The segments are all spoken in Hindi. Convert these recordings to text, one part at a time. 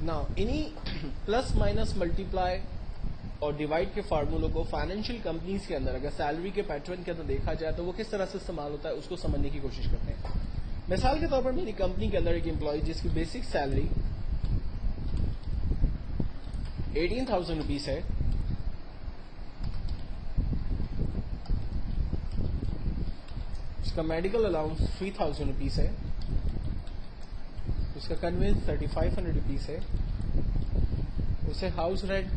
नाउ इन्हीं प्लस माइनस मल्टीप्लाई और डिवाइड के फार्मूलों को फाइनेंशियल कंपनीज के अंदर अगर सैलरी के पैटर्न के अंदर देखा जाए तो वो किस तरह से इस्तेमाल होता है उसको समझने की कोशिश करते हैं। मिसाल के तौर पर मेरी कंपनी के अंदर एक एम्प्लॉय जिसकी बेसिक सैलरी 18,000 रुपीज है, उसका मेडिकल अलाउंस 3,000 रुपीज है, उसका कन्वेंस 3,500 रुपीज है, उसे हाउस रेंट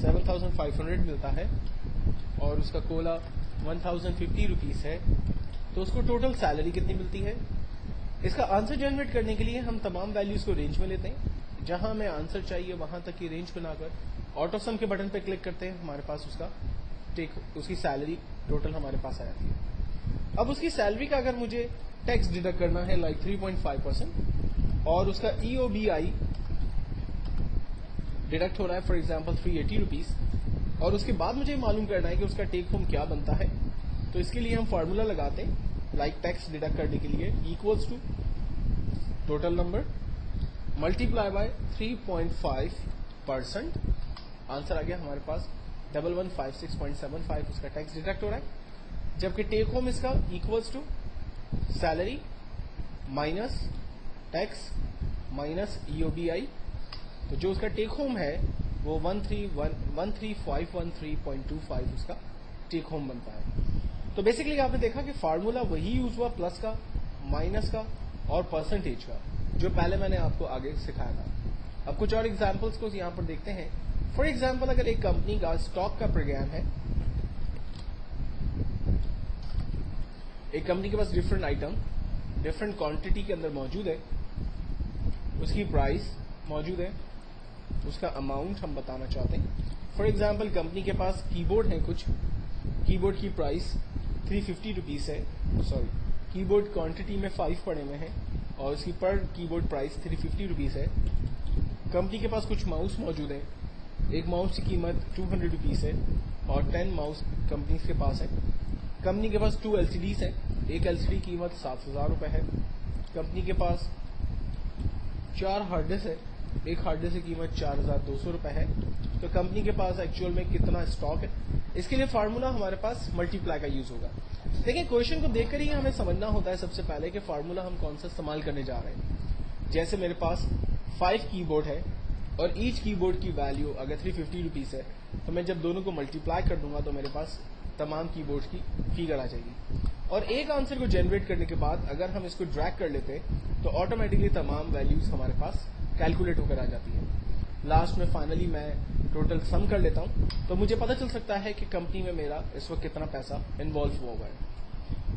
7,500 मिलता है और उसका कोला 1,050 रुपीज है, तो उसको टोटल सैलरी कितनी मिलती है। इसका आंसर जनरेट करने के लिए हम तमाम वैल्यूज को रेंज में लेते हैं, जहां हमें आंसर चाहिए वहां तक की रेंज बनाकर आउट ऑफ सम के बटन पे क्लिक करते हैं, हमारे पास उसकी सैलरी टोटल हमारे पास आ जाती है। अब उसकी सैलरी का अगर मुझे टैक्स डिडक्ट करना है लाइक 3.5% और उसका EOBI डिडक्ट हो रहा है फॉर एग्जांपल 380 रुपीज और उसके बाद मुझे मालूम करना है कि उसका टेक होम क्या बनता है, तो इसके लिए हम फार्मूला लगाते हैं लाइक टैक्स डिडक्ट करने के लिए equals to total number multiply by 3.5%। Answer आ गया हमारे पास 1156.75 उसका टैक्स डिडक्ट हो रहा है, जबकि टेक होम इसका equals to salary minus tax minus EOBI, तो जो उसका टेक होम है वो 13513.25 उसका टेक होम बनता है। तो बेसिकली आपने देखा कि फार्मूला वही यूज हुआ प्लस का, माइनस का और परसेंटेज का, जो पहले मैंने आपको आगे सिखाया था। अब कुछ और एग्जांपल्स को यहां पर देखते हैं। फॉर एग्जांपल अगर एक कंपनी का स्टॉक का प्रोग्राम है, एक कंपनी के पास डिफरेंट आइटम डिफरेंट क्वांटिटी के अंदर मौजूद है, उसकी प्राइस मौजूद है, उसका अमाउंट हम बताना चाहते हैं। फॉर एग्जांपल कंपनी के पास कीबोर्ड है, कुछ कीबोर्ड की प्राइस 350 रुपीज है, सॉरी कीबोर्ड क्वांटिटी में 5 पड़े हुए हैं और उसकी पर कीबोर्ड प्राइस 350 रुपीज है। कंपनी के पास कुछ माउस मौजूद है, एक माउस की कीमत 200 रुपीज है और 10 माउस कंपनी के पास है। कंपनी के पास 2 LCDs है, एक LCD की कीमत 7,000 रुपए है। कंपनी के पास 4 हार्ड डिस्क है, एक हार्ड डिस्क की कीमत 4,200 रुपए है। तो कंपनी के पास एक्चुअल में कितना स्टॉक है, इसके लिए फार्मूला हमारे पास मल्टीप्लाई का यूज होगा। देखिए क्वेश्चन को देखकर ही हमें समझना होता है सबसे पहले कि फार्मूला हम कौन सा इस्तेमाल करने जा रहे हैं। जैसे मेरे पास 5 कीबोर्ड है और ईच कीबोर्ड की वैल्यू अगर 350 रुपीज है, तो मैं जब दोनों को मल्टीप्लाई कर दूंगा तो मेरे पास तमाम कीबोर्ड की फिगर आ जाएगी। और एक आंसर को जनरेट करने के बाद अगर हम इसको ड्रैग कर लेते हैं तो ऑटोमेटिकली तमाम वैल्यूज हमारे पास कैलकुलेट होकर आ जाती है। लास्ट में फाइनली मैं टोटल सम कर लेता हूं तो मुझे पता चल सकता है कि कंपनी में मेरा इस वक्त कितना पैसा इन्वॉल्व हुआ है।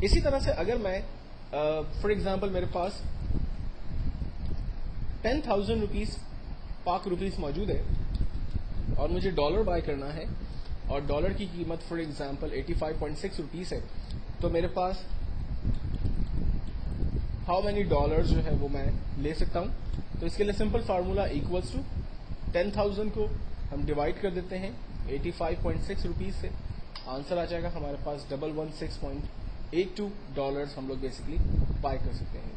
इसी तरह से अगर मैं फॉर एग्जांपल मेरे पास 10,000 रुपीज पाक रुपीज मौजूद है और मुझे डॉलर बाय करना है और डॉलर की कीमत फॉर एग्जांपल 85.6 रुपीज है, तो मेरे पास हाउ मेनी डॉलर जो है वो मैं ले सकता हूं। तो इसके लिए सिंपल फार्मूला इक्वल्स टू 10,000 को हम डिवाइड कर देते हैं 85.6 रुपीज से, आंसर आ जाएगा हमारे पास 116.82 डॉलर्स हम लोग बेसिकली बाय कर सकते हैं।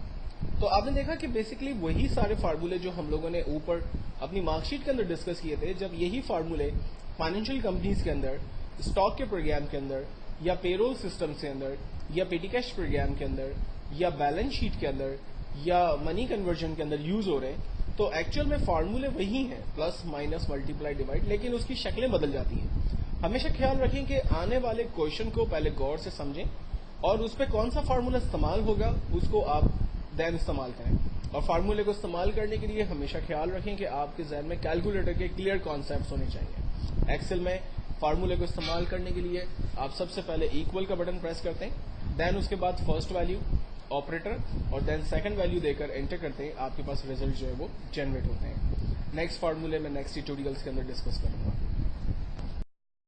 तो आपने देखा कि बेसिकली वही सारे फार्मूले जो हम लोगों ने ऊपर अपनी मार्कशीट के अंदर डिस्कस किए थे, जब यही फार्मूले फाइनेंशियल कंपनीज के अंदर, स्टॉक के प्रोग्राम के अंदर या पेरोल सिस्टम के अंदर या पेटी कैश प्रोग्राम के अंदर या बैलेंस शीट के अंदर या मनी कन्वर्जन के अंदर यूज हो रहे हैं, तो एक्चुअल में फार्मूले वही हैं, प्लस माइनस मल्टीप्लाई डिवाइड, लेकिन उसकी शक्लें बदल जाती हैं। हमेशा ख्याल रखें कि आने वाले क्वेश्चन को पहले गौर से समझें और उस पर कौन सा फार्मूला इस्तेमाल होगा उसको आप देन इस्तेमाल करें। और फार्मूले को इस्तेमाल करने के लिए हमेशा ख्याल रखें कि आपके जहन में कैलकुलेटर के क्लियर कॉन्सेप्ट्स होने चाहिए। एक्सेल में फार्मूले को इस्तेमाल करने के लिए आप सबसे पहले इक्वल का बटन प्रेस करते हैं, देन उसके बाद फर्स्ट वैल्यू ऑपरेटर और देन सेकंड वैल्यू देकर एंटर करते हैं, आपके पास रिजल्ट जो है वो जनरेट होते हैं। नेक्स्ट फार्मूले में नेक्स्ट ट्यूटोरियल्स के अंदर डिस्कस करेंगे।